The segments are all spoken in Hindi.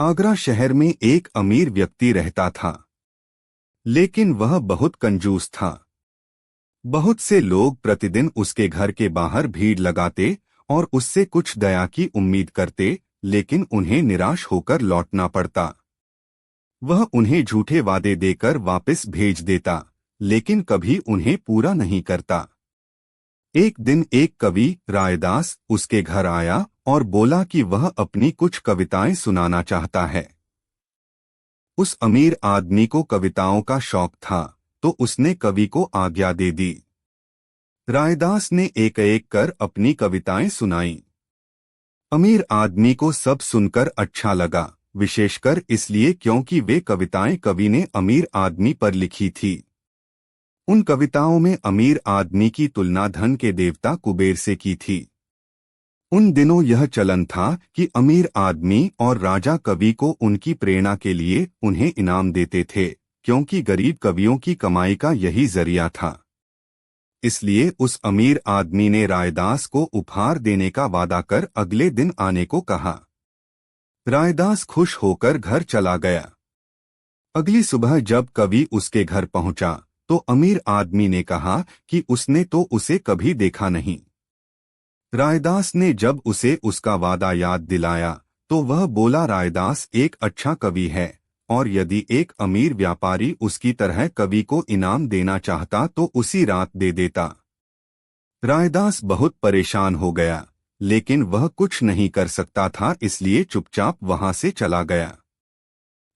आगरा शहर में एक अमीर व्यक्ति रहता था, लेकिन वह बहुत कंजूस था। बहुत से लोग प्रतिदिन उसके घर के बाहर भीड़ लगाते और उससे कुछ दया की उम्मीद करते, लेकिन उन्हें निराश होकर लौटना पड़ता। वह उन्हें झूठे वादे देकर वापस भेज देता, लेकिन कभी उन्हें पूरा नहीं करता। एक दिन एक कवि रायदास उसके घर आया और बोला कि वह अपनी कुछ कविताएं सुनाना चाहता है। उस अमीर आदमी को कविताओं का शौक था, तो उसने कवि को आज्ञा दे दी। रायदास ने एक एक कर अपनी कविताएं सुनाईं। अमीर आदमी को सब सुनकर अच्छा लगा, विशेषकर इसलिए क्योंकि वे कविताएं कवि ने अमीर आदमी पर लिखी थी। उन कविताओं में अमीर आदमी की तुलना धन के देवता कुबेर से की थी। उन दिनों यह चलन था कि अमीर आदमी और राजा कवि को उनकी प्रेरणा के लिए उन्हें इनाम देते थे, क्योंकि गरीब कवियों की कमाई का यही जरिया था। इसलिए उस अमीर आदमी ने रायदास को उपहार देने का वादा कर अगले दिन आने को कहा। रायदास खुश होकर घर चला गया। अगली सुबह जब कवि उसके घर पहुंचा, तो अमीर आदमी ने कहा कि उसने तो उसे कभी देखा नहीं। रायदास ने जब उसे उसका वादा याद दिलाया, तो वह बोला, रायदास एक अच्छा कवि है, और यदि एक अमीर व्यापारी उसकी तरह कवि को इनाम देना चाहता तो उसी रात दे देता। रायदास बहुत परेशान हो गया, लेकिन वह कुछ नहीं कर सकता था, इसलिए चुपचाप वहां से चला गया।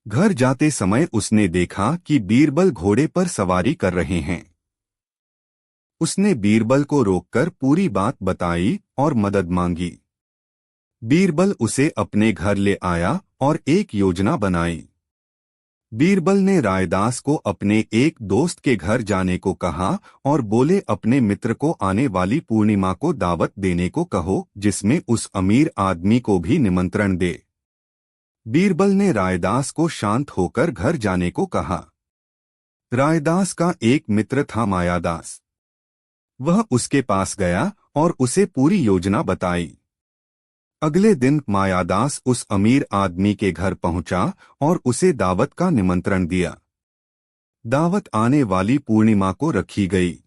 घर जाते समय उसने देखा कि बीरबल घोड़े पर सवारी कर रहे हैं। उसने बीरबल को रोककर पूरी बात बताई और मदद मांगी। बीरबल उसे अपने घर ले आया और एक योजना बनाई। बीरबल ने रायदास को अपने एक दोस्त के घर जाने को कहा और बोले, अपने मित्र को आने वाली पूर्णिमा को दावत देने को कहो, जिसमें उस अमीर आदमी को भी निमंत्रण दे। बीरबल ने रायदास को शांत होकर घर जाने को कहा। रायदास का एक मित्र था मायादास। वह उसके पास गया और उसे पूरी योजना बताई। अगले दिन मायादास उस अमीर आदमी के घर पहुंचा और उसे दावत का निमंत्रण दिया। दावत आने वाली पूर्णिमा को रखी गई।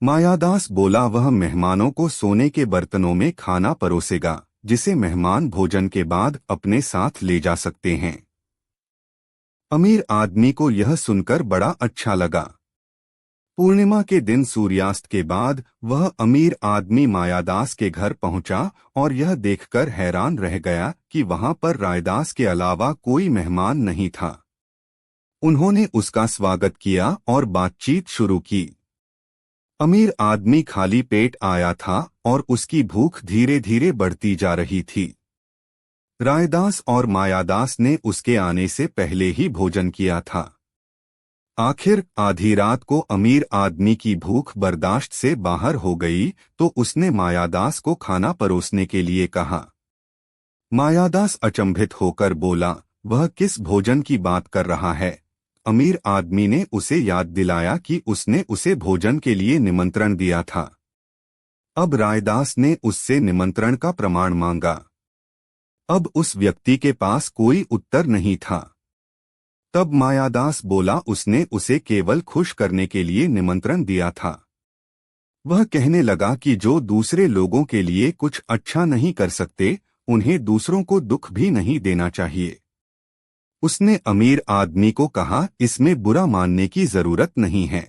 मायादास बोला, वह मेहमानों को सोने के बर्तनों में खाना परोसेगा, जिसे मेहमान भोजन के बाद अपने साथ ले जा सकते हैं। अमीर आदमी को यह सुनकर बड़ा अच्छा लगा। पूर्णिमा के दिन सूर्यास्त के बाद वह अमीर आदमी मायादास के घर पहुंचा और यह देखकर हैरान रह गया कि वहां पर रायदास के अलावा कोई मेहमान नहीं था। उन्होंने उसका स्वागत किया और बातचीत शुरू की। अमीर आदमी खाली पेट आया था और उसकी भूख धीरे धीरे बढ़ती जा रही थी। रायदास और मायादास ने उसके आने से पहले ही भोजन किया था। आखिर आधी रात को अमीर आदमी की भूख बर्दाश्त से बाहर हो गई, तो उसने मायादास को खाना परोसने के लिए कहा। मायादास अचंभित होकर बोला, वह किस भोजन की बात कर रहा है? अमीर आदमी ने उसे याद दिलाया कि उसने उसे भोजन के लिए निमंत्रण दिया था। अब रायदास ने उससे निमंत्रण का प्रमाण मांगा। अब उस व्यक्ति के पास कोई उत्तर नहीं था। तब मायादास बोला, उसने उसे केवल खुश करने के लिए निमंत्रण दिया था। वह कहने लगा कि जो दूसरे लोगों के लिए कुछ अच्छा नहीं कर सकते, उन्हें दूसरों को दुख भी नहीं देना चाहिए। उसने अमीर आदमी को कहा, इसमें बुरा मानने की जरूरत नहीं है।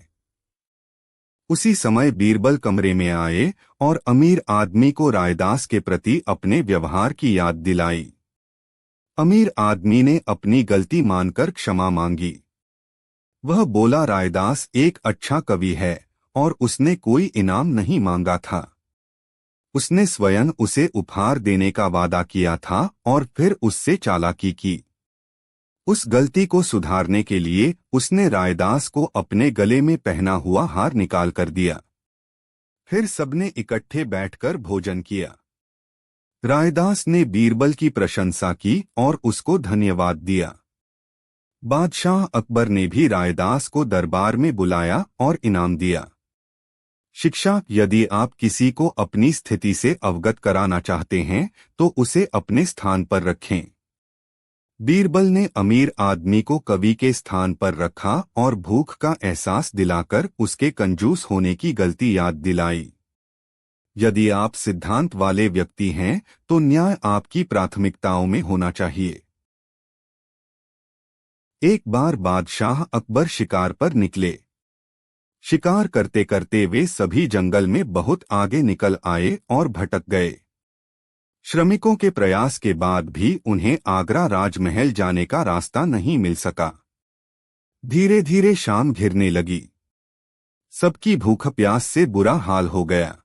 उसी समय बीरबल कमरे में आए और अमीर आदमी को रायदास के प्रति अपने व्यवहार की याद दिलाई। अमीर आदमी ने अपनी गलती मानकर क्षमा मांगी। वह बोला, रायदास एक अच्छा कवि है और उसने कोई इनाम नहीं मांगा था। उसने स्वयं उसे उपहार देने का वादा किया था और फिर उससे चालाकी की। उस गलती को सुधारने के लिए उसने रायदास को अपने गले में पहना हुआ हार निकाल कर दिया। फिर सबने इकट्ठे बैठकर भोजन किया। रायदास ने बीरबल की प्रशंसा की और उसको धन्यवाद दिया। बादशाह अकबर ने भी रायदास को दरबार में बुलाया और इनाम दिया। शिक्षा, यदि आप किसी को अपनी स्थिति से अवगत कराना चाहते हैं तो उसे अपने स्थान पर रखें। बीरबल ने अमीर आदमी को कवि के स्थान पर रखा और भूख का एहसास दिलाकर उसके कंजूस होने की गलती याद दिलाई। यदि आप सिद्धांत वाले व्यक्ति हैं तो न्याय आपकी प्राथमिकताओं में होना चाहिए। एक बार बादशाह अकबर शिकार पर निकले। शिकार करते करते वे सभी जंगल में बहुत आगे निकल आए और भटक गए। श्रमिकों के प्रयास के बाद भी उन्हें आगरा राजमहल जाने का रास्ता नहीं मिल सका। धीरे धीरे शाम घिरने लगी। सबकी भूख प्यास से बुरा हाल हो गया,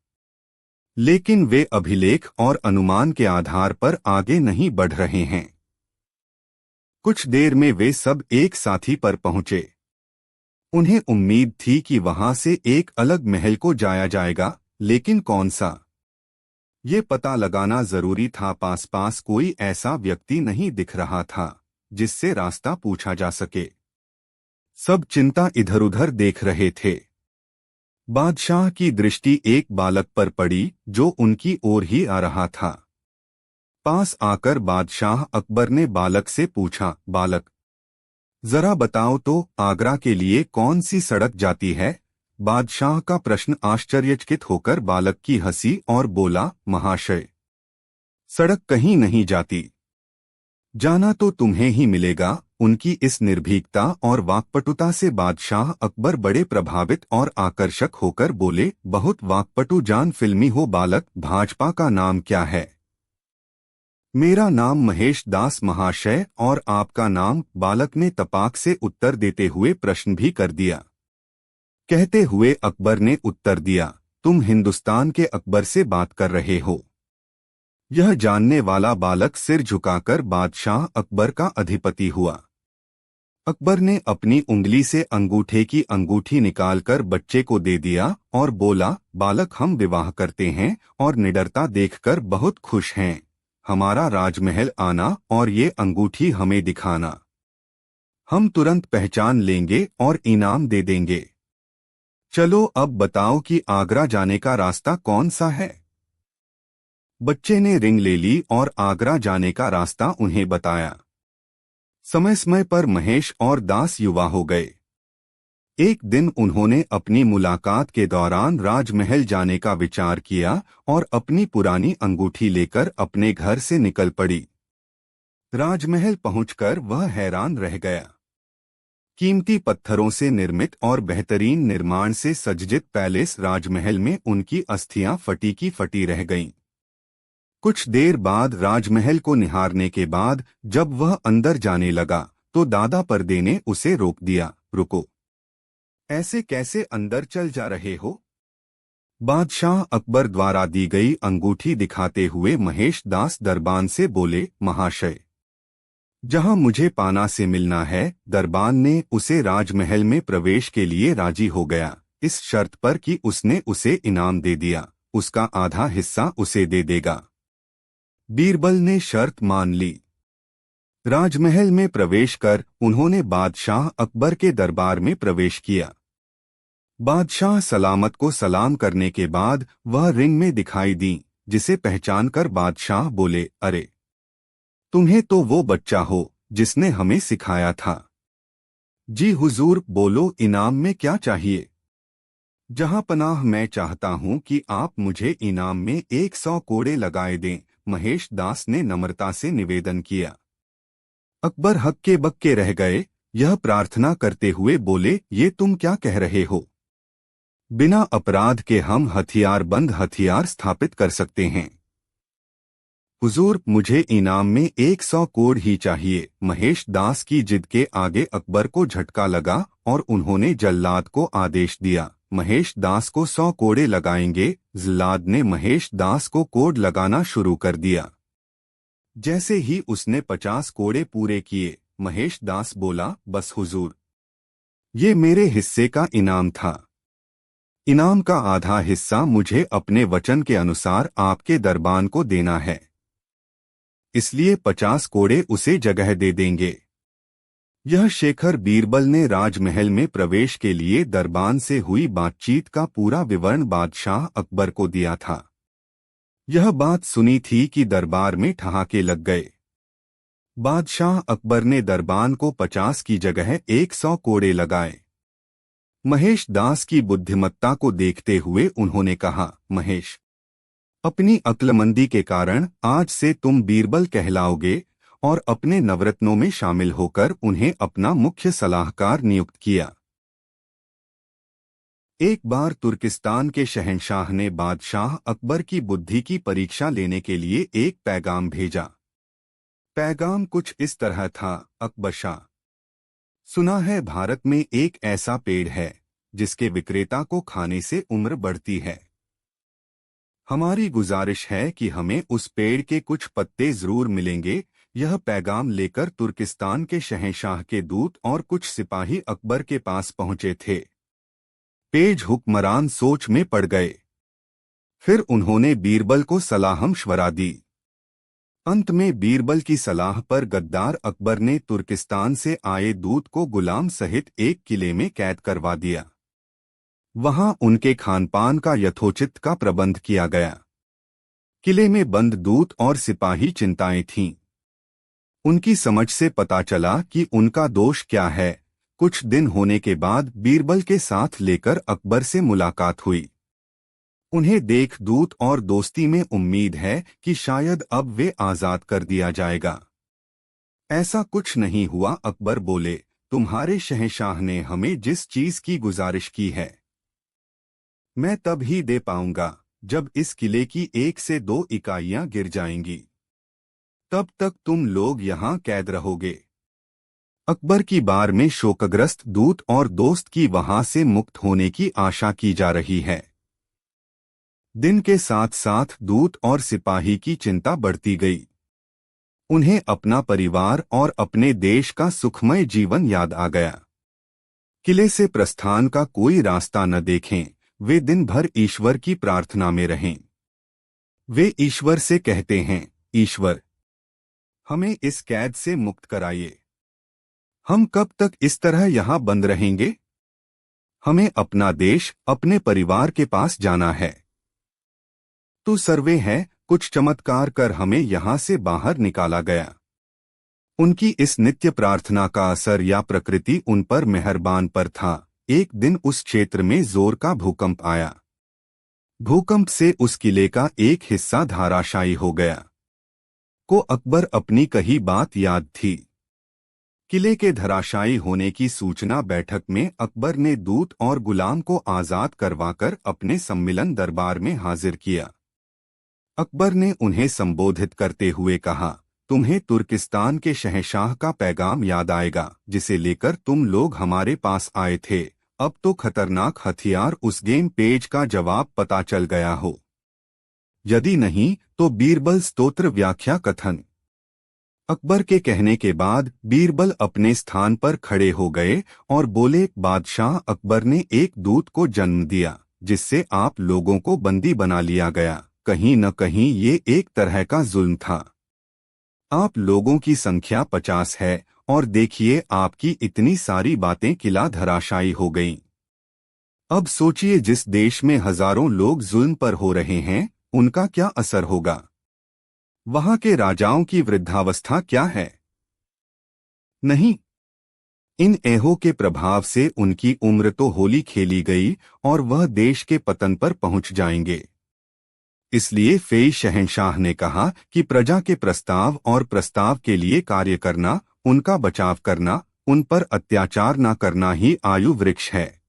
लेकिन वे अभिलेख और अनुमान के आधार पर आगे नहीं बढ़ रहे हैं। कुछ देर में वे सब एक साथी पर पहुंचे। उन्हें उम्मीद थी कि वहां से एक अलग महल को जाया जाएगा, लेकिन कौन सा, ये पता लगाना जरूरी था। पास पास कोई ऐसा व्यक्ति नहीं दिख रहा था जिससे रास्ता पूछा जा सके। सब चिंता इधर उधर देख रहे थे। बादशाह की दृष्टि एक बालक पर पड़ी जो उनकी ओर ही आ रहा था। पास आकर बादशाह अकबर ने बालक से पूछा, बालक, जरा बताओ तो आगरा के लिए कौन सी सड़क जाती है? बादशाह का प्रश्न आश्चर्यचकित होकर बालक की हंसी और बोला, महाशय, सड़क कहीं नहीं जाती, जाना तो तुम्हें ही मिलेगा। उनकी इस निर्भीकता और वाक्पटुता से बादशाह अकबर बड़े प्रभावित और आकर्षक होकर बोले, बहुत वाक्पटु जान फिल्मी हो बालक, भाजपा का नाम क्या है? मेरा नाम महेश दास महाशय। और आपका नाम? बालक ने तपाक से उत्तर देते हुए प्रश्न भी कर दिया। कहते हुए अकबर ने उत्तर दिया, तुम हिंदुस्तान के अकबर से बात कर रहे हो। यह जानने वाला बालक सिर झुकाकर बादशाह अकबर का अधिपति हुआ। अकबर ने अपनी उंगली से अंगूठे की अंगूठी निकालकर बच्चे को दे दिया और बोला, बालक, हम विवाह करते हैं और निडरता देखकर बहुत खुश हैं। हमारा राजमहल आना और ये अंगूठी हमें दिखाना, हम तुरंत पहचान लेंगे और इनाम दे देंगे। चलो अब बताओ कि आगरा जाने का रास्ता कौन सा है? बच्चे ने रिंग ले ली और आगरा जाने का रास्ता उन्हें बताया। समय समय पर महेश और दास युवा हो गए। एक दिन उन्होंने अपनी मुलाकात के दौरान राजमहल जाने का विचार किया और अपनी पुरानी अंगूठी लेकर अपने घर से निकल पड़ी। राजमहल पहुंचकर वह हैरान रह गया। कीमती पत्थरों से निर्मित और बेहतरीन निर्माण से सज्जित पैलेस राजमहल में उनकी अस्थियां फटी की फटी रह गईं। कुछ देर बाद राजमहल को निहारने के बाद जब वह अंदर जाने लगा तो दादा पर्दे ने उसे रोक दिया, रुको, ऐसे कैसे अंदर चल जा रहे हो? बादशाह अकबर द्वारा दी गई अंगूठी दिखाते हुए महेश दास दरबान से बोले, महाशय, जहां मुझे पाना से मिलना है। दरबान ने उसे राजमहल में प्रवेश के लिए राजी हो गया, इस शर्त पर कि उसने उसे इनाम दे दिया, उसका आधा हिस्सा उसे दे देगा। बीरबल ने शर्त मान ली। राजमहल में प्रवेश कर उन्होंने बादशाह अकबर के दरबार में प्रवेश किया। बादशाह सलामत को सलाम करने के बाद वह रिंग में दिखाई दी, जिसे पहचानकर बादशाह बोले, अरे, तुम्हें तो वो बच्चा हो जिसने हमें सिखाया था। जी हुजूर, बोलो, इनाम में क्या चाहिए? जहां पनाह, मैं चाहता हूं कि आप मुझे इनाम में 100 कोड़े लगाए दें, महेश दास ने नम्रता से निवेदन किया। अकबर हक्के बक्के रह गए। यह प्रार्थना करते हुए बोले, ये तुम क्या कह रहे हो? बिना अपराध के हम हथियारबंद हथियार स्थापित कर सकते हैं। हुजूर, मुझे इनाम में 100 कोड़ ही चाहिए। महेश दास की जिद के आगे अकबर को झटका लगा और उन्होंने जल्लाद को आदेश दिया, महेश दास को 100 कोड़े लगाएंगे। जल्लाद ने महेश दास को कोड़ लगाना शुरू कर दिया। जैसे ही उसने 50 कोड़े पूरे किए, महेश दास बोला, बस हुजूर, ये मेरे हिस्से का इनाम था। इनाम का आधा हिस्सा मुझे अपने वचन के अनुसार आपके दरबान को देना है, इसलिए 50 कोड़े उसे जगह दे देंगे। यह शेखर बीरबल ने राजमहल में प्रवेश के लिए दरबान से हुई बातचीत का पूरा विवरण बादशाह अकबर को दिया था। यह बात सुनी थी कि दरबार में ठहाके लग गए। बादशाह अकबर ने दरबान को 50 की जगह 100 कोड़े लगाए। महेश दास की बुद्धिमत्ता को देखते हुए उन्होंने कहा, महेश, अपनी अक्लमंदी के कारण आज से तुम बीरबल कहलाओगे, और अपने नवरत्नों में शामिल होकर उन्हें अपना मुख्य सलाहकार नियुक्त किया। एक बार तुर्किस्तान के शहंशाह ने बादशाह अकबर की बुद्धि की परीक्षा लेने के लिए एक पैगाम भेजा। पैगाम कुछ इस तरह था, अकबरशाह, सुना है भारत में एक ऐसा पेड़ है जिसके विक्रेता को खाने से उम्र बढ़ती है। हमारी गुजारिश है कि हमें उस पेड़ के कुछ पत्ते जरूर मिलेंगे। यह पैगाम लेकर तुर्किस्तान के शहंशाह के दूत और कुछ सिपाही अकबर के पास पहुंचे थे। पेज हुक्मरान सोच में पड़ गए। फिर उन्होंने बीरबल को सलाह-मशवरा दी। अंत में बीरबल की सलाह पर गद्दार अकबर ने तुर्किस्तान से आए दूत को गुलाम सहित एक किले में कैद करवा दिया। वहां उनके खानपान का यथोचित का प्रबंध किया गया। किले में बंद दूत और सिपाही चिंताएं थीं। उनकी समझ से पता चला कि उनका दोष क्या है। कुछ दिन होने के बाद बीरबल के साथ लेकर अकबर से मुलाकात हुई। उन्हें देख दूत और दोस्ती में उम्मीद है कि शायद अब वे आजाद कर दिया जाएगा। ऐसा कुछ नहीं हुआ। अकबर बोले, तुम्हारे शहंशाह ने हमें जिस चीज की गुजारिश की है मैं तब ही दे पाऊंगा जब इस किले की 1 से 2 इकाइयां गिर जाएंगी। तब तक तुम लोग यहां कैद रहोगे। अकबर की बार में शोकग्रस्त दूत और दोस्त की वहां से मुक्त होने की आशा की जा रही है। दिन के साथ साथ दूत और सिपाही की चिंता बढ़ती गई। उन्हें अपना परिवार और अपने देश का सुखमय जीवन याद आ गया। किले से प्रस्थान का कोई रास्ता न देखें, वे दिन भर ईश्वर की प्रार्थना में रहें। वे ईश्वर से कहते हैं, ईश्वर, हमें इस कैद से मुक्त कराइए। हम कब तक इस तरह यहाँ बंद रहेंगे? हमें अपना देश, अपने परिवार के पास जाना है। तू सर्वे है, कुछ चमत्कार कर हमें यहाँ से बाहर निकाला गया। उनकी इस नित्य प्रार्थना का असर या प्रकृति उन पर मेहरबान पर था। एक दिन उस क्षेत्र में जोर का भूकंप आया। भूकंप से उस किले का एक हिस्सा धराशायी हो गया। को अकबर अपनी कही बात याद थी। किले के धराशायी होने की सूचना बैठक में अकबर ने दूत और गुलाम को आजाद करवाकर अपने सम्मिलन दरबार में हाजिर किया। अकबर ने उन्हें संबोधित करते हुए कहा, तुम्हें तुर्किस्तान के शहंशाह का पैगाम याद आएगा जिसे लेकर तुम लोग हमारे पास आए थे। अब तो खतरनाक हथियार उस गेम पेज का जवाब पता चल गया हो। यदि नहीं तो बीरबल स्तोत्र व्याख्या कथन। अकबर के कहने के बाद बीरबल अपने स्थान पर खड़े हो गए और बोले, बादशाह अकबर ने एक दूत को जन्म दिया जिससे आप लोगों को बंदी बना लिया गया। कहीं न कहीं ये एक तरह का जुल्म था। आप लोगों की संख्या 50 है और देखिए आपकी इतनी सारी बातें किला धराशायी हो गईं। अब सोचिए जिस देश में हजारों लोग जुल्म पर हो रहे हैं उनका क्या असर होगा। वहां के राजाओं की वृद्धावस्था क्या है? नहीं, इन एहों के प्रभाव से उनकी उम्र तो होली खेली गई और वह देश के पतन पर पहुंच जाएंगे। इसलिए फेई शहंशाह ने कहा कि प्रजा के प्रस्ताव और प्रस्ताव के लिए कार्य करना, उनका बचाव करना, उन पर अत्याचार न करना ही आयु वृक्ष है।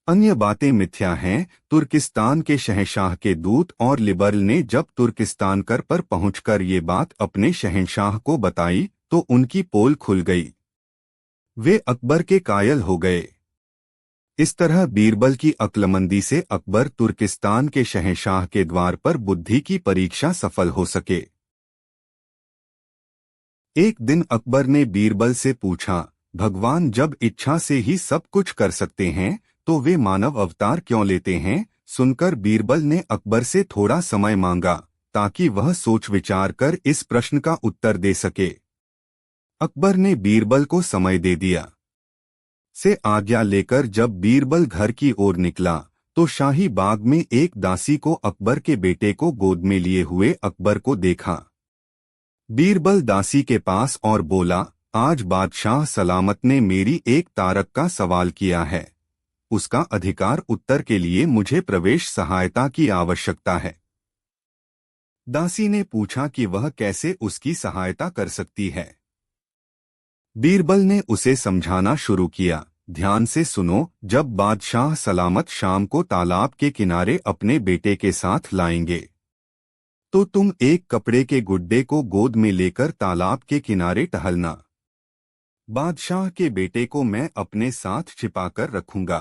अन्य बातें मिथ्या हैं। तुर्किस्तान के शहंशाह के दूत और लिबरल ने जब तुर्किस्तान कर पर पहुंचकर ये बात अपने शहंशाह को बताई तो उनकी पोल खुल गई। वे अकबर के कायल हो गए। इस तरह बीरबल की अक्लमंदी से अकबर तुर्किस्तान के शहंशाह के द्वार पर बुद्धि की परीक्षा सफल हो सके। एक दिन अकबर ने बीरबल से पूछा, भगवान जब इच्छा से ही सब कुछ कर सकते हैं तो वे मानव अवतार क्यों लेते हैं? सुनकर बीरबल ने अकबर से थोड़ा समय मांगा ताकि वह सोच विचार कर इस प्रश्न का उत्तर दे सके। अकबर ने बीरबल को समय दे दिया। से आज्ञा लेकर जब बीरबल घर की ओर निकला तो शाही बाग में एक दासी को अकबर के बेटे को गोद में लिए हुए अकबर को देखा। बीरबल दासी के पास और बोला, आज बादशाह सलामत ने मेरी एक तारक का सवाल किया है। उसका अधिकार उत्तर के लिए मुझे प्रवेश सहायता की आवश्यकता है। दासी ने पूछा कि वह कैसे उसकी सहायता कर सकती है। बीरबल ने उसे समझाना शुरू किया, ध्यान से सुनो, जब बादशाह सलामत शाम को तालाब के किनारे अपने बेटे के साथ लाएंगे तो तुम एक कपड़े के गुड्डे को गोद में लेकर तालाब के किनारे टहलना। बादशाह के बेटे को मैं अपने साथ छिपाकर रखूंगा।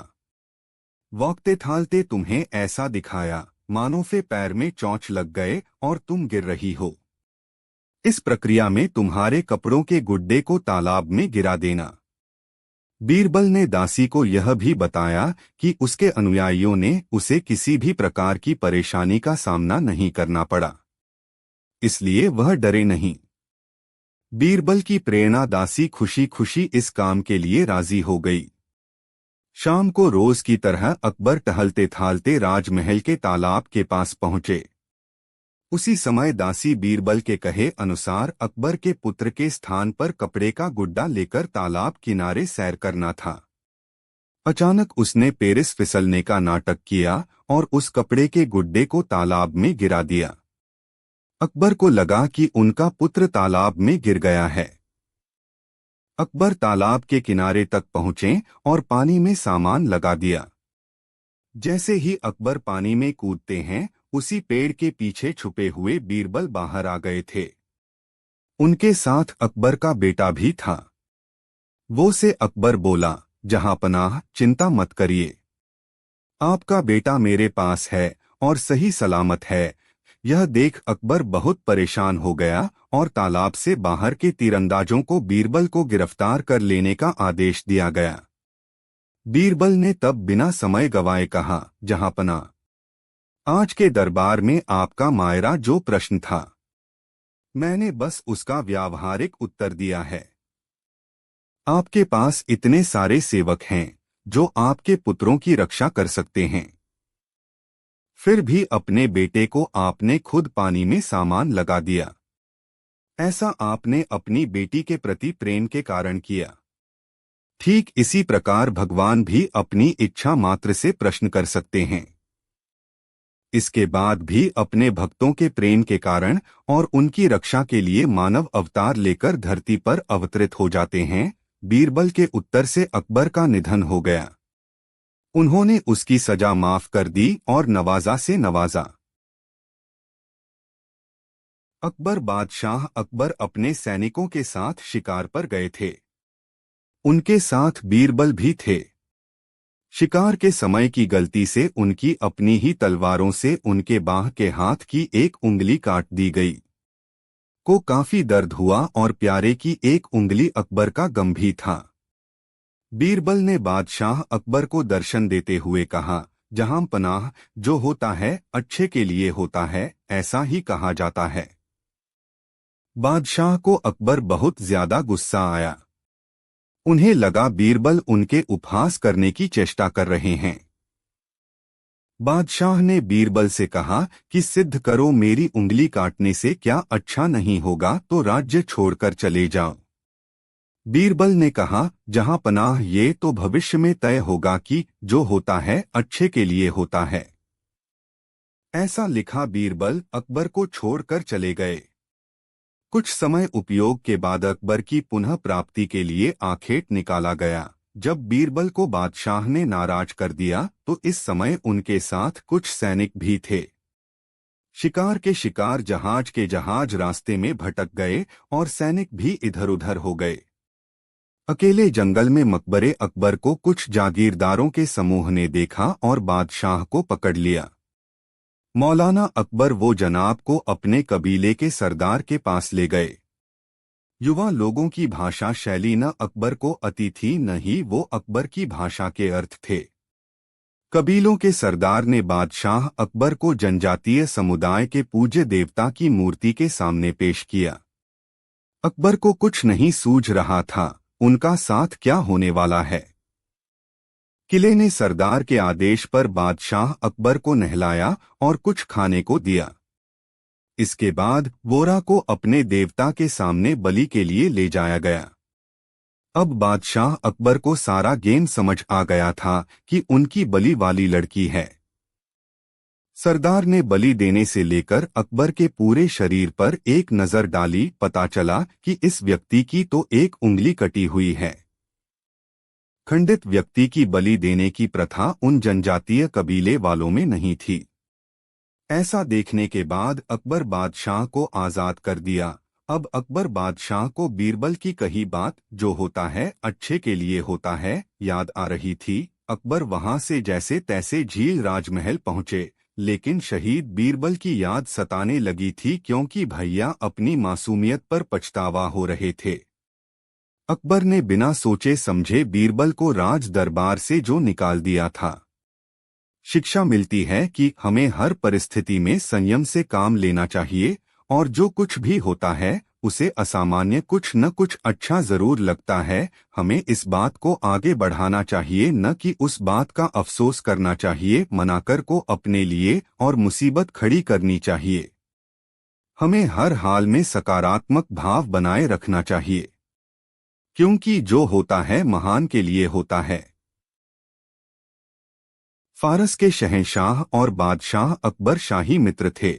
वक्ते थालते तुम्हें ऐसा दिखाया मानो से पैर में चोंच लग गए और तुम गिर रही हो। इस प्रक्रिया में तुम्हारे कपड़ों के गुड्डे को तालाब में गिरा देना। बीरबल ने दासी को यह भी बताया कि उसके अनुयायियों ने उसे किसी भी प्रकार की परेशानी का सामना नहीं करना पड़ा, इसलिए वह डरे नहीं। बीरबल की प्रेरणा दासी खुशी खुशी इस काम के लिए राजी हो गई। शाम को रोज की तरह अकबर टहलते थालते राजमहल के तालाब के पास पहुंचे। उसी समय दासी बीरबल के कहे अनुसार अकबर के पुत्र के स्थान पर कपड़े का गुड्डा लेकर तालाब किनारे सैर करना था। अचानक उसने पेरिस फिसलने का नाटक किया और उस कपड़े के गुड्डे को तालाब में गिरा दिया। अकबर को लगा कि उनका पुत्र तालाब में गिर गया है। अकबर तालाब के किनारे तक पहुंचे और पानी में सामान लगा दिया। जैसे ही अकबर पानी में कूदते हैं, उसी पेड़ के पीछे छुपे हुए बीरबल बाहर आ गए थे। उनके साथ अकबर का बेटा भी था। वो से अकबर बोला, जहांपनाह, चिंता मत करिए, आपका बेटा मेरे पास है और सही सलामत है। यह देख अकबर बहुत परेशान हो गया और तालाब से बाहर के तीरंदाजों को बीरबल को गिरफ्तार कर लेने का आदेश दिया गया। बीरबल ने तब बिना समय गवाए कहा, जहांपनाह, आज के दरबार में आपका मायरा जो प्रश्न था, मैंने बस उसका व्यावहारिक उत्तर दिया है। आपके पास इतने सारे सेवक हैं जो आपके पुत्रों की रक्षा कर सकते हैं, फिर भी अपने बेटे को आपने खुद पानी में सामान लगा दिया। ऐसा आपने अपनी बेटी के प्रति प्रेम के कारण किया। ठीक इसी प्रकार भगवान भी अपनी इच्छा मात्र से प्रश्न कर सकते हैं। इसके बाद भी अपने भक्तों के प्रेम के कारण और उनकी रक्षा के लिए मानव अवतार लेकर धरती पर अवतरित हो जाते हैं। बीरबल के उत्तर से अकबर का निधन हो गया। उन्होंने उसकी सजा माफ कर दी और नवाजा से नवाजा। अकबर बादशाह अकबर अपने सैनिकों के साथ शिकार पर गए थे। उनके साथ बीरबल भी थे। शिकार के समय की गलती से उनकी अपनी ही तलवारों से उनके बाह के हाथ की एक उंगली काट दी गई। को काफी दर्द हुआ और प्यारे की एक उंगली अकबर का गंभीर था। बीरबल ने बादशाह अकबर को दर्शन देते हुए कहा, जहां पनाह, जो होता है अच्छे के लिए होता है, ऐसा ही कहा जाता है। बादशाह को अकबर बहुत ज्यादा गुस्सा आया। उन्हें लगा बीरबल उनके उपहास करने की चेष्टा कर रहे हैं। बादशाह ने बीरबल से कहा कि सिद्ध करो, मेरी उंगली काटने से क्या अच्छा नहीं होगा तो राज्य छोड़कर चले जाओ। बीरबल ने कहा, जहां पनाह, ये तो भविष्य में तय होगा कि जो होता है अच्छे के लिए होता है। ऐसा लिखा बीरबल अकबर को छोड़कर चले गए। कुछ समय उपयोग के बाद अकबर की पुनः प्राप्ति के लिए आखेट निकाला गया। जब बीरबल को बादशाह ने नाराज कर दिया तो इस समय उनके साथ कुछ सैनिक भी थे। शिकार के शिकार, जहाज के जहाज रास्ते में भटक गए और सैनिक भी इधर उधर हो गए। अकेले जंगल में मकबरे अकबर को कुछ जागीरदारों के समूह ने देखा और बादशाह को पकड़ लिया। मौलाना अकबर वो जनाब को अपने कबीले के सरदार के पास ले गए। युवा लोगों की भाषा शैली न अकबर को अति थी, न ही वो अकबर की भाषा के अर्थ थे। कबीलों के सरदार ने बादशाह अकबर को जनजातीय समुदाय के पूज्य देवता की मूर्ति के सामने पेश किया। अकबर को कुछ नहीं सूझ रहा था, उनका साथ क्या होने वाला है। किले ने सरदार के आदेश पर बादशाह अकबर को नहलाया और कुछ खाने को दिया। इसके बाद वोरा को अपने देवता के सामने बलि के लिए ले जाया गया। अब बादशाह अकबर को सारा गेम समझ आ गया था कि उनकी बलि वाली लड़की है। सरदार ने बलि देने से लेकर अकबर के पूरे शरीर पर एक नजर डाली। पता चला कि इस व्यक्ति की तो एक उंगली कटी हुई है। खंडित व्यक्ति की बलि देने की प्रथा उन जनजातीय कबीले वालों में नहीं थी। ऐसा देखने के बाद अकबर बादशाह को आजाद कर दिया। अब अकबर बादशाह को बीरबल की कही बात, जो होता है अच्छे के लिए होता है, याद आ रही थी। अकबर वहां से जैसे तैसे झील राजमहल पहुंचे, लेकिन शहीद बीरबल की याद सताने लगी थी, क्योंकि भैया अपनी मासूमियत पर पछतावा हो रहे थे। अकबर ने बिना सोचे समझे बीरबल को राज दरबार से जो निकाल दिया था। शिक्षा मिलती है कि हमें हर परिस्थिति में संयम से काम लेना चाहिए, और जो कुछ भी होता है उसे असामान्य कुछ न कुछ अच्छा जरूर लगता है। हमें इस बात को आगे बढ़ाना चाहिए, न कि उस बात का अफसोस करना चाहिए। मनाकर को अपने लिए और मुसीबत खड़ी करनी चाहिए। हमें हर हाल में सकारात्मक भाव बनाए रखना चाहिए, क्योंकि जो होता है महान के लिए होता है। फारस के शहंशाह और बादशाह अकबर शाही मित्र थे।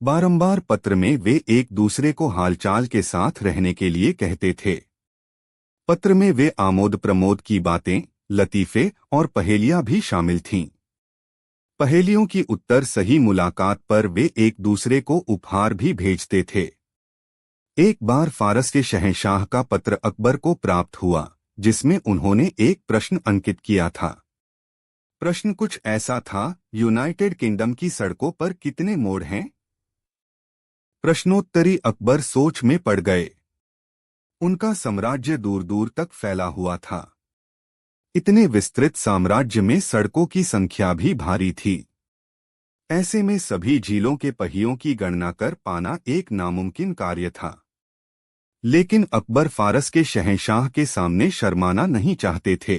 बारंबार पत्र में वे एक दूसरे को हालचाल के साथ रहने के लिए कहते थे। पत्र में वे आमोद प्रमोद की बातें, लतीफे और पहेलियां भी शामिल थीं। पहेलियों की उत्तर सही मुलाकात पर वे एक दूसरे को उपहार भी भेजते थे। एक बार फारस के शहंशाह का पत्र अकबर को प्राप्त हुआ, जिसमें उन्होंने एक प्रश्न अंकित किया था। प्रश्न कुछ ऐसा था, यूनाइटेड किंगडम की सड़कों पर कितने मोड़ हैं? प्रश्नोत्तरी अकबर सोच में पड़ गए। उनका साम्राज्य दूर दूर तक फैला हुआ था। इतने विस्तृत साम्राज्य में सड़कों की संख्या भी भारी थी। ऐसे में सभी झीलों के पहियों की गणना कर पाना एक नामुमकिन कार्य था। लेकिन अकबर फारस के शहंशाह के सामने शर्माना नहीं चाहते थे।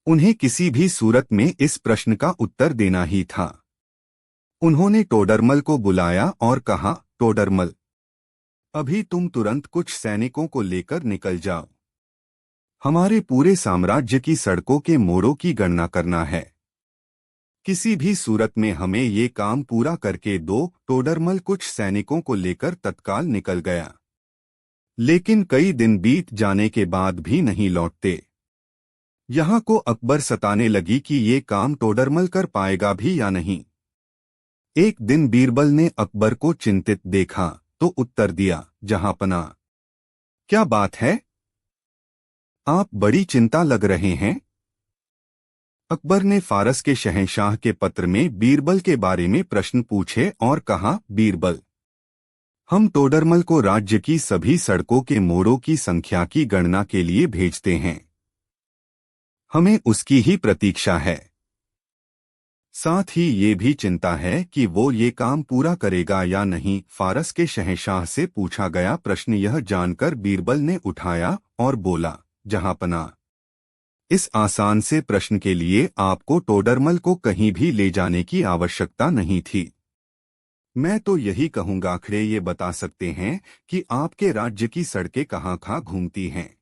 उन्हें किसी भी सूरत में इस प्रश्न का उत्तर देना ही था। उन्होंने टोडरमल को बुलाया और कहा, टोडरमल, अभी तुम तुरंत कुछ सैनिकों को लेकर निकल जाओ। हमारे पूरे साम्राज्य की सड़कों के मोड़ों की गणना करना है। किसी भी सूरत में हमें ये काम पूरा करके दो। टोडरमल कुछ सैनिकों को लेकर तत्काल निकल गया, लेकिन कई दिन बीत जाने के बाद भी नहीं लौटते। यहाँ को अकबर सताने लगी कि ये काम टोडरमल कर पाएगा भी या नहीं। एक दिन बीरबल ने अकबर को चिंतित देखा तो उत्तर दिया, जहांपना, क्या बात है? आप बड़ी चिंता लग रहे हैं। अकबर ने फारस के शहंशाह के पत्र में बीरबल के बारे में प्रश्न पूछे और कहा, बीरबल, हम टोडरमल को राज्य की सभी सड़कों के मोड़ों की संख्या की गणना के लिए भेजते हैं। हमें उसकी ही प्रतीक्षा है। साथ ही ये भी चिंता है कि वो ये काम पूरा करेगा या नहीं। फारस के शहंशाह से पूछा गया प्रश्न यह जानकर बीरबल ने उठाया और बोला, जहांपना, इस आसान से प्रश्न के लिए आपको टोडरमल को कहीं भी ले जाने की आवश्यकता नहीं थी। मैं तो यही कहूंगा, खड़े ये बता सकते हैं कि आपके राज्य की सड़कें कहाँ घूमती हैं।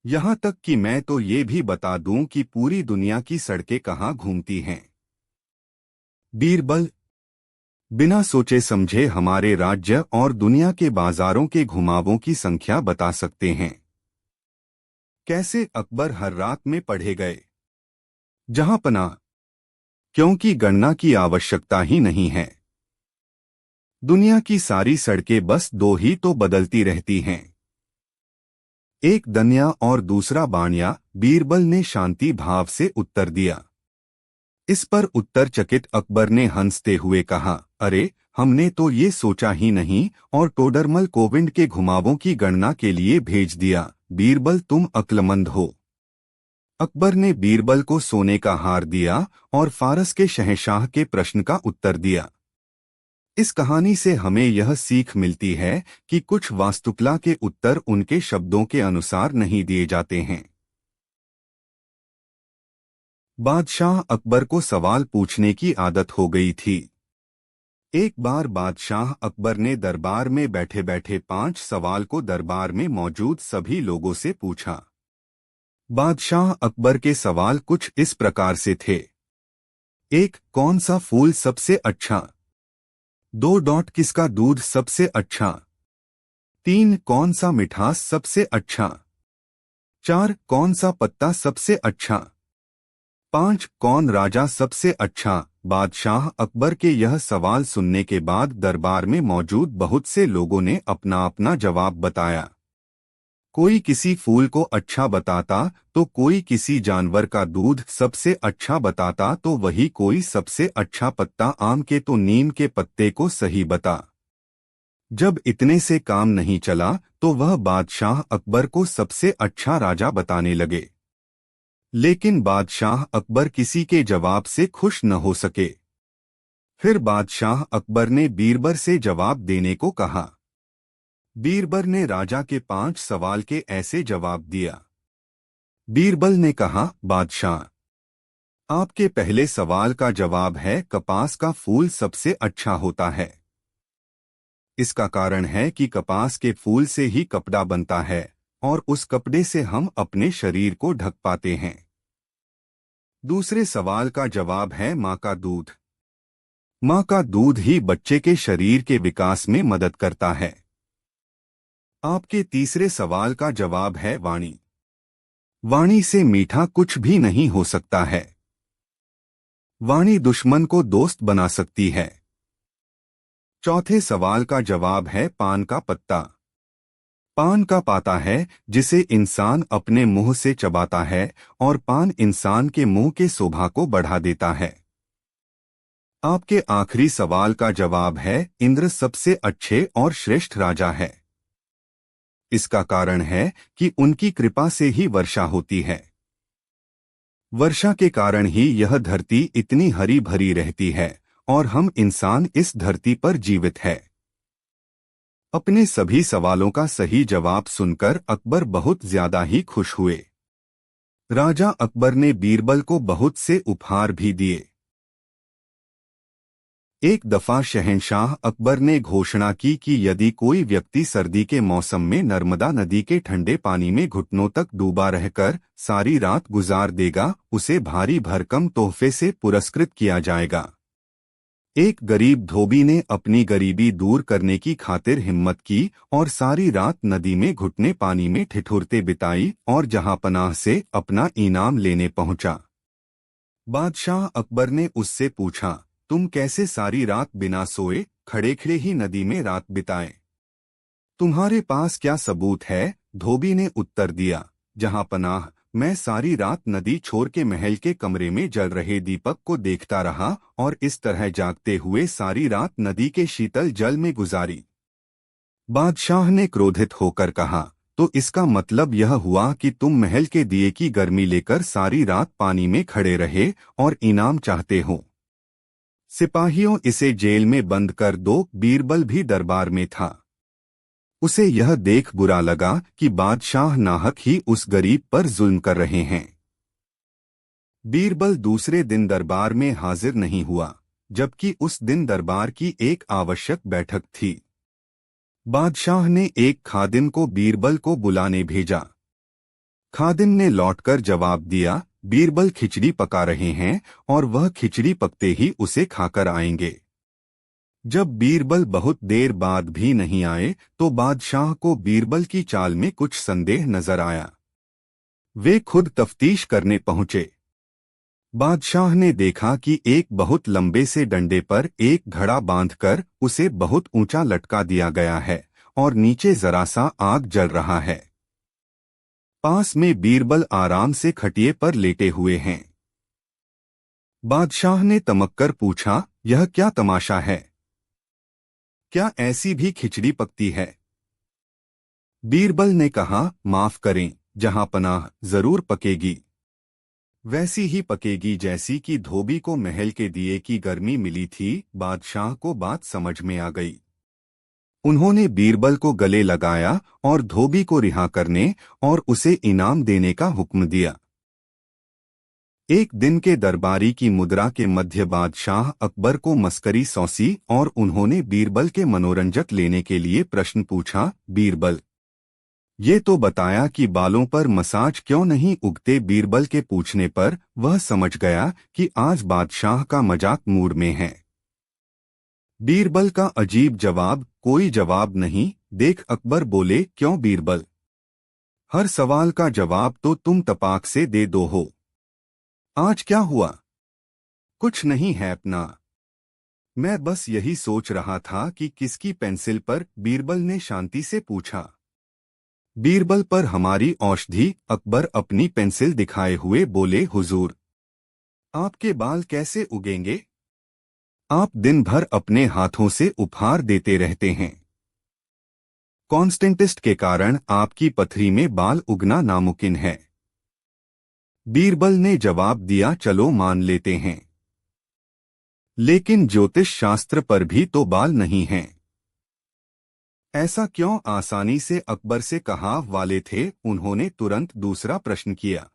यहाँ तक कि मैं तो ये भी बता दूं कि पूरी दुनिया की सड़कें कहाँ घूमती हैं। बीरबल, बिना सोचे समझे हमारे राज्य और दुनिया के बाजारों के घुमावों की संख्या बता सकते हैं। कैसे? अकबर हर रात में पढ़े गए। जहांपना, क्योंकि गणना की आवश्यकता ही नहीं है। दुनिया की सारी सड़कें बस दो ही तो बदलती रहती हैं, एक दनिया और दूसरा बाणिया। बीरबल ने शांति भाव से उत्तर दिया। इस पर उत्तर चकित अकबर ने हंसते हुए कहा, अरे, हमने तो ये सोचा ही नहीं और टोडरमल को विंड के घुमावों की गणना के लिए भेज दिया। बीरबल, तुम अक्लमंद हो। अकबर ने बीरबल को सोने का हार दिया और फारस के शहंशाह के प्रश्न का उत्तर दिया। इस कहानी से हमें यह सीख मिलती है कि कुछ वास्तुकला के उत्तर उनके शब्दों के अनुसार नहीं दिए जाते हैं। बादशाह अकबर को सवाल पूछने की आदत हो गई थी। एक बार बादशाह अकबर ने दरबार में बैठे बैठे 5 सवाल को दरबार में मौजूद सभी लोगों से पूछा। बादशाह अकबर के सवाल कुछ इस प्रकार से थे। 1. कौन सा फूल सबसे अच्छा? 2. किसका दूध सबसे अच्छा? 3. कौन सा मिठास सबसे अच्छा? 4. कौन सा पत्ता सबसे अच्छा? 5. कौन राजा सबसे अच्छा? बादशाह अकबर के यह सवाल सुनने के बाद दरबार में मौजूद बहुत से लोगों ने अपना अपना जवाब बताया। कोई किसी फूल को अच्छा बताता तो कोई किसी जानवर का दूध सबसे अच्छा बताता तो वही कोई सबसे अच्छा पत्ता आम के तो नीम के पत्ते को सही बता। जब इतने से काम नहीं चला तो वह बादशाह अकबर को सबसे अच्छा राजा बताने लगे। लेकिन बादशाह अकबर किसी के जवाब से खुश न हो सके। फिर बादशाह अकबर ने बीरबल से जवाब देने को कहा। बीरबल ने राजा के 5 सवाल के ऐसे जवाब दिया। बीरबल ने कहा, बादशाह, आपके पहले सवाल का जवाब है कपास का फूल सबसे अच्छा होता है। इसका कारण है कि कपास के फूल से ही कपड़ा बनता है और उस कपड़े से हम अपने शरीर को ढक पाते हैं। दूसरे सवाल का जवाब है माँ का दूध। माँ का दूध ही बच्चे के शरीर के विकास में मदद करता है। आपके तीसरे सवाल का जवाब है वाणी। वाणी से मीठा कुछ भी नहीं हो सकता है। वाणी दुश्मन को दोस्त बना सकती है। चौथे सवाल का जवाब है पान का पत्ता। पान का पाता है जिसे इंसान अपने मुंह से चबाता है और पान इंसान के मुंह के शोभा को बढ़ा देता है। आपके आखिरी सवाल का जवाब है इंद्र सबसे अच्छे और श्रेष्ठ राजा है। इसका कारण है कि उनकी कृपा से ही वर्षा होती है। वर्षा के कारण ही यह धरती इतनी हरी भरी रहती है और हम इंसान इस धरती पर जीवित है। अपने सभी सवालों का सही जवाब सुनकर अकबर बहुत ज्यादा ही खुश हुए। राजा अकबर ने बीरबल को बहुत से उपहार भी दिए। एक दफा शहंशाह अकबर ने घोषणा की कि यदि कोई व्यक्ति सर्दी के मौसम में नर्मदा नदी के ठंडे पानी में घुटनों तक डूबा रहकर सारी रात गुजार देगा, उसे भारी भरकम तोहफे से पुरस्कृत किया जाएगा। एक गरीब धोबी ने अपनी गरीबी दूर करने की खातिर हिम्मत की और सारी रात नदी में घुटने पानी में ठिठुरते बिताई और जहांपनाह से अपना इनाम लेने पहुंचा। बादशाह अकबर ने उससे पूछा, तुम कैसे सारी रात बिना सोए खड़े खड़े ही नदी में रात बिताए? तुम्हारे पास क्या सबूत है? धोबी ने उत्तर दिया, जहांपनाह, मैं सारी रात नदी छोर के महल के कमरे में जल रहे दीपक को देखता रहा और इस तरह जागते हुए सारी रात नदी के शीतल जल में गुजारी। बादशाह ने क्रोधित होकर कहा, तो इसका मतलब यह हुआ कि तुम महल के दिए की गर्मी लेकर सारी रात पानी में खड़े रहे और इनाम चाहते हो। सिपाहियों इसे जेल में बंद कर दो। बीरबल भी दरबार में था। उसे यह देख बुरा लगा कि बादशाह नाहक ही उस गरीब पर जुल्म कर रहे हैं। बीरबल दूसरे दिन दरबार में हाजिर नहीं हुआ, जबकि उस दिन दरबार की एक आवश्यक बैठक थी। बादशाह ने एक खादिम को बीरबल को बुलाने भेजा। खादिम ने लौटकर जवाब दिया, बीरबल खिचड़ी पका रहे हैं और वह खिचड़ी पकते ही उसे खाकर आएंगे। जब बीरबल बहुत देर बाद भी नहीं आए तो बादशाह को बीरबल की चाल में कुछ संदेह नजर आया। वे खुद तफ्तीश करने पहुंचे। बादशाह ने देखा कि एक बहुत लंबे से डंडे पर एक घड़ा बांधकर उसे बहुत ऊंचा लटका दिया गया है और नीचे जरा सा आग जल रहा है। पास में बीरबल आराम से खटिए पर लेटे हुए हैं। बादशाह ने तमक्कर पूछा, यह क्या तमाशा है? क्या ऐसी भी खिचड़ी पकती है? बीरबल ने कहा, माफ करें जहांपनाह, जरूर पकेगी। वैसी ही पकेगी जैसी कि धोबी को महल के दिए की गर्मी मिली थी। बादशाह को बात समझ में आ गई। उन्होंने बीरबल को गले लगाया और धोबी को रिहा करने और उसे इनाम देने का हुक्म दिया। एक दिन के दरबारी की मुद्रा के मध्य बादशाह अकबर को मस्करी सौंसी और उन्होंने बीरबल के मनोरंजक लेने के लिए प्रश्न पूछा। बीरबल, ये तो बताया कि बालों पर मसाज क्यों नहीं उगते। बीरबल के पूछने पर वह समझ गया कि आज बादशाह का मजाक मूड में है। बीरबल का अजीब जवाब, कोई जवाब नहीं। देख अकबर बोले, क्यों बीरबल, हर सवाल का जवाब तो तुम तपाक से दे दो हो। आज क्या हुआ? कुछ नहीं है अपना, मैं बस यही सोच रहा था कि किसकी पेंसिल पर। बीरबल ने शांति से पूछा। बीरबल पर हमारी औषधि। अकबर अपनी पेंसिल दिखाए हुए बोले, हुजूर, आपके बाल कैसे उगेंगे? आप दिन भर अपने हाथों से उपहार देते रहते हैं। कॉन्स्टेंटिस्ट के कारण आपकी पथरी में बाल उगना नामुमकिन है। बीरबल ने जवाब दिया, चलो मान लेते हैं, लेकिन ज्योतिष शास्त्र पर भी तो बाल नहीं हैं। ऐसा क्यों? आसानी से अकबर से कहा वाले थे। उन्होंने तुरंत दूसरा प्रश्न किया।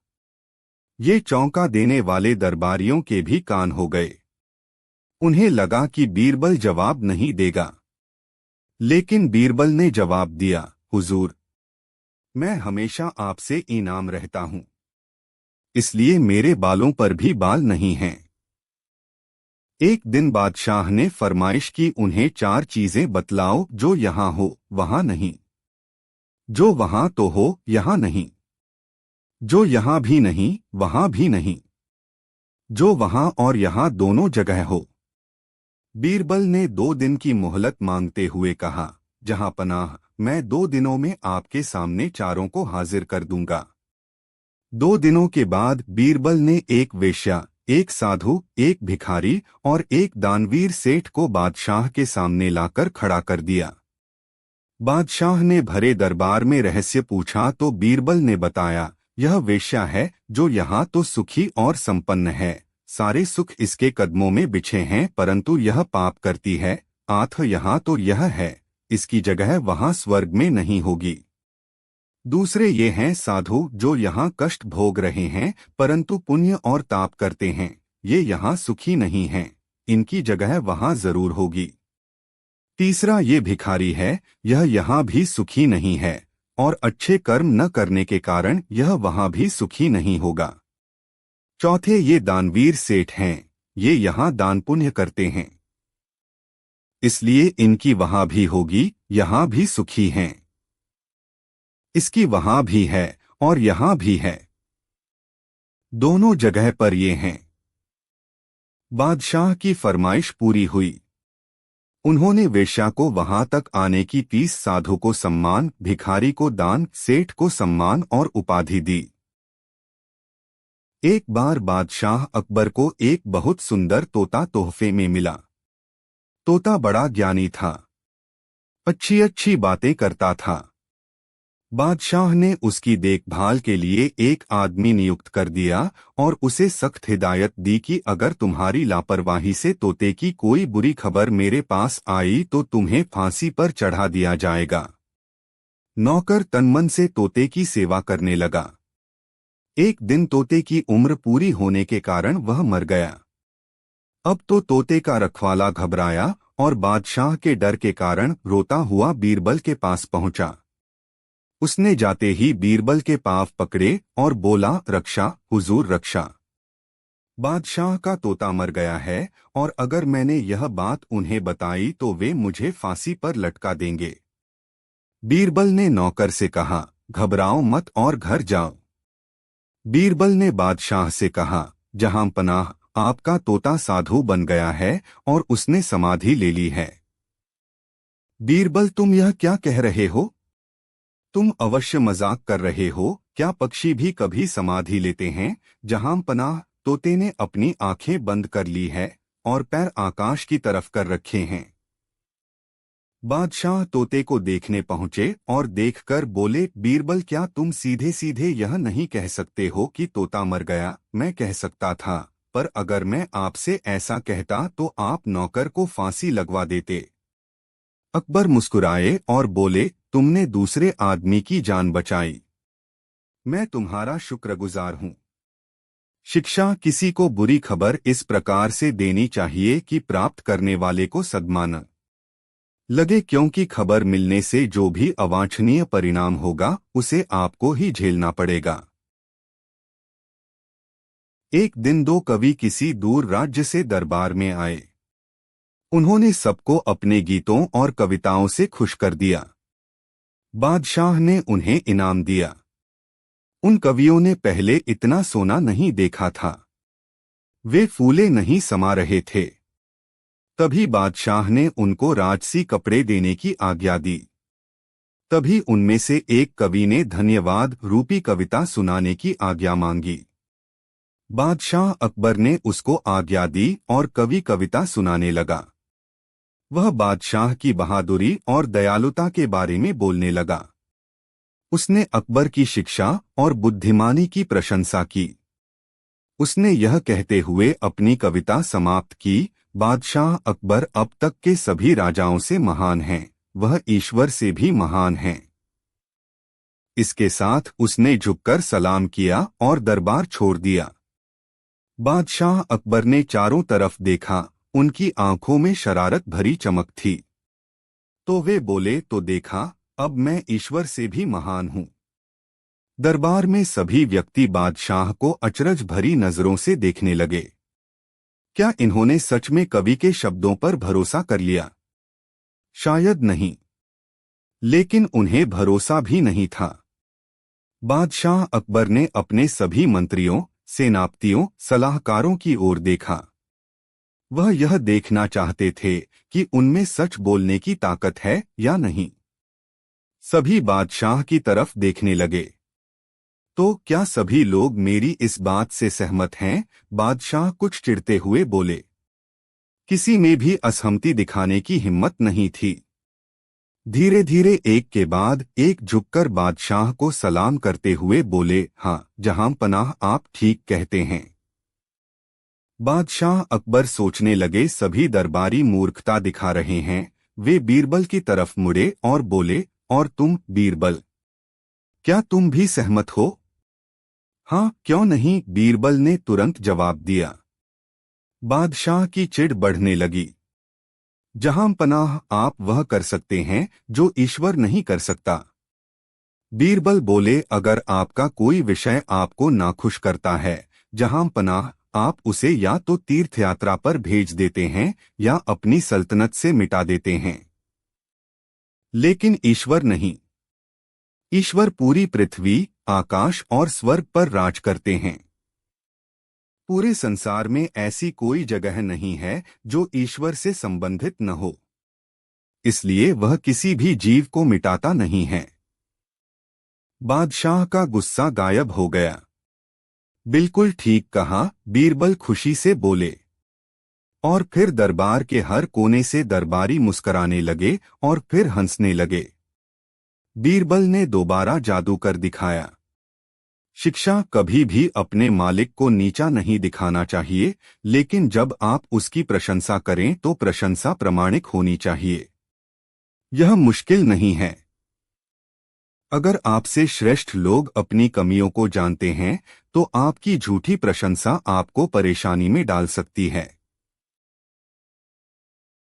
ये चौंका देने वाले दरबारियों के भी कान हो गए। उन्हें लगा कि बीरबल जवाब नहीं देगा, लेकिन बीरबल ने जवाब दिया, हुजूर, मैं हमेशा आपसे इनाम रहता हूं, इसलिए मेरे बालों पर भी बाल नहीं हैं। एक दिन बादशाह ने फरमाइश की, उन्हें 4 चीजें बतलाओ जो यहां हो वहां नहीं, जो वहां तो हो यहां नहीं, जो यहां भी नहीं वहां भी नहीं, जो वहां और यहां दोनों जगह हो। बीरबल ने 2 दिन की मोहलत मांगते हुए कहा, जहां पनाह, मैं 2 दिनों में आपके सामने चारों को हाजिर कर दूंगा। 2 दिनों के बाद बीरबल ने एक वेश्या, एक साधु, एक भिखारी और एक दानवीर सेठ को बादशाह के सामने लाकर खड़ा कर दिया। बादशाह ने भरे दरबार में रहस्य पूछा तो बीरबल ने बताया, यह वेश्या है जो यहाँ तो सुखी और संपन्न है, सारे सुख इसके कदमों में बिछे हैं, परंतु यह पाप करती है। आथ यहाँ तो यह है, इसकी जगह वहाँ स्वर्ग में नहीं होगी। दूसरे ये हैं साधु जो यहाँ कष्ट भोग रहे हैं, परंतु पुण्य और ताप करते हैं, ये यहाँ सुखी नहीं हैं, इनकी जगह वहाँ जरूर होगी। तीसरा ये भिखारी है, यह यहाँ भी सुखी नहीं है, और अच्छे कर्म न करने के कारण यह वहाँ भी सुखी नहीं होगा। चौथे ये दानवीर सेठ हैं, ये यहाँ दान पुण्य करते हैं, इसलिए इनकी वहाँ भी होगी, यहाँ भी सुखी हैं। इसकी वहाँ भी है और यहाँ भी है, दोनों जगह पर ये हैं। बादशाह की फरमाइश पूरी हुई। उन्होंने वेश्या को वहां तक आने की 30 साधु को सम्मान, भिखारी को दान, सेठ को सम्मान और उपाधि दी। एक बार बादशाह अकबर को एक बहुत सुंदर तोता तोहफे में मिला। तोता बड़ा ज्ञानी था, अच्छी अच्छी बातें करता था। बादशाह ने उसकी देखभाल के लिए एक आदमी नियुक्त कर दिया और उसे सख्त हिदायत दी कि अगर तुम्हारी लापरवाही से तोते की कोई बुरी खबर मेरे पास आई तो तुम्हें फांसी पर चढ़ा दिया जाएगा। नौकर तनमन से तोते की सेवा करने लगा। एक दिन तोते की उम्र पूरी होने के कारण वह मर गया। अब तो तोते का रखवाला घबराया और बादशाह के डर के कारण रोता हुआ बीरबल के पास पहुंचा। उसने जाते ही बीरबल के पांव पकड़े और बोला, रक्षा हुजूर रक्षा। बादशाह का तोता मर गया है और अगर मैंने यह बात उन्हें बताई तो वे मुझे फांसी पर लटका देंगे। बीरबल ने नौकर से कहा, घबराओ मत और घर जाओ। बीरबल ने बादशाह से कहा, जहां पनाह, आपका तोता साधु बन गया है और उसने समाधि ले ली है। बीरबल, तुम यह क्या कह रहे हो? तुम अवश्य मजाक कर रहे हो। क्या पक्षी भी कभी समाधि लेते हैं? जहां पनाह, तोते ने अपनी आंखें बंद कर ली है और पैर आकाश की तरफ कर रखे हैं। बादशाह तोते को देखने पहुंचे और देखकर बोले, बीरबल, क्या तुम सीधे सीधे यह नहीं कह सकते हो कि तोता मर गया? मैं कह सकता था, पर अगर मैं आपसे ऐसा कहता तो आप नौकर को फांसी लगवा देते। अकबर मुस्कुराए और बोले, तुमने दूसरे आदमी की जान बचाई, मैं तुम्हारा शुक्रगुजार हूं। शिक्षा किसी को बुरी खबर इस प्रकार से देनी चाहिए कि प्राप्त करने वाले को सदमा न लगे, क्योंकि खबर मिलने से जो भी अवांछनीय परिणाम होगा उसे आपको ही झेलना पड़ेगा। एक दिन दो कवि किसी दूर राज्य से दरबार में आए। उन्होंने सबको अपने गीतों और कविताओं से खुश कर दिया। बादशाह ने उन्हें इनाम दिया। उन कवियों ने पहले इतना सोना नहीं देखा था। वे फूले नहीं समा रहे थे। तभी बादशाह ने उनको राजसी कपड़े देने की आज्ञा दी। तभी उनमें से एक कवि ने धन्यवाद रूपी कविता सुनाने की आज्ञा मांगी। बादशाह अकबर ने उसको आज्ञा दी और कवि कविता सुनाने लगा। वह बादशाह की बहादुरी और दयालुता के बारे में बोलने लगा। उसने अकबर की शिक्षा और बुद्धिमानी की प्रशंसा की। उसने यह कहते हुए अपनी कविता समाप्त की, बादशाह अकबर अब तक के सभी राजाओं से महान हैं, वह ईश्वर से भी महान हैं। इसके साथ उसने झुककर सलाम किया और दरबार छोड़ दिया। बादशाह अकबर ने चारों तरफ देखा, उनकी आंखों में शरारत भरी चमक थी। तो वे बोले, तो देखा, अब मैं ईश्वर से भी महान हूँ। दरबार में सभी व्यक्ति बादशाह को अचरज भरी नजरों से देखने लगे। क्या इन्होंने सच में कवि के शब्दों पर भरोसा कर लिया? शायद नहीं, लेकिन उन्हें भरोसा भी नहीं था। बादशाह अकबर ने अपने सभी मंत्रियों, सेनापतियों, सलाहकारों की ओर देखा। वह यह देखना चाहते थे कि उनमें सच बोलने की ताकत है या नहीं। सभी बादशाह की तरफ देखने लगे। तो क्या सभी लोग मेरी इस बात से सहमत हैं? बादशाह कुछ चिढ़ते हुए बोले। किसी में भी असहमति दिखाने की हिम्मत नहीं थी। धीरे धीरे एक के बाद एक झुककर बादशाह को सलाम करते हुए बोले, हाँ जहां पनाह, आप ठीक कहते हैं। बादशाह अकबर सोचने लगे, सभी दरबारी मूर्खता दिखा रहे हैं। वे बीरबल की तरफ मुड़े और बोले, और तुम बीरबल, क्या तुम भी सहमत हो? हाँ, क्यों नहीं, बीरबल ने तुरंत जवाब दिया। बादशाह की चिढ़ बढ़ने लगी। जहां पनाह, आप वह कर सकते हैं जो ईश्वर नहीं कर सकता। बीरबल बोले, अगर आपका कोई विषय आपको नाखुश करता है, जहां पनाह, आप उसे या तो तीर्थ यात्रा पर भेज देते हैं या अपनी सल्तनत से मिटा देते हैं। लेकिन ईश्वर नहीं। ईश्वर पूरी पृथ्वी, आकाश और स्वर्ग पर राज करते हैं। पूरे संसार में ऐसी कोई जगह नहीं है जो ईश्वर से संबंधित न हो। इसलिए वह किसी भी जीव को मिटाता नहीं है। बादशाह का गुस्सा गायब हो गया। बिल्कुल ठीक कहा, बीरबल खुशी से बोले। और फिर दरबार के हर कोने से दरबारी मुस्कराने लगे और फिर हंसने लगे। बीरबल ने दोबारा जादू कर दिखाया। शिक्षा कभी भी अपने मालिक को नीचा नहीं दिखाना चाहिए, लेकिन जब आप उसकी प्रशंसा करें तो प्रशंसा प्रामाणिक होनी चाहिए। यह मुश्किल नहीं है। अगर आपसे श्रेष्ठ लोग अपनी कमियों को जानते हैं तो आपकी झूठी प्रशंसा आपको परेशानी में डाल सकती है।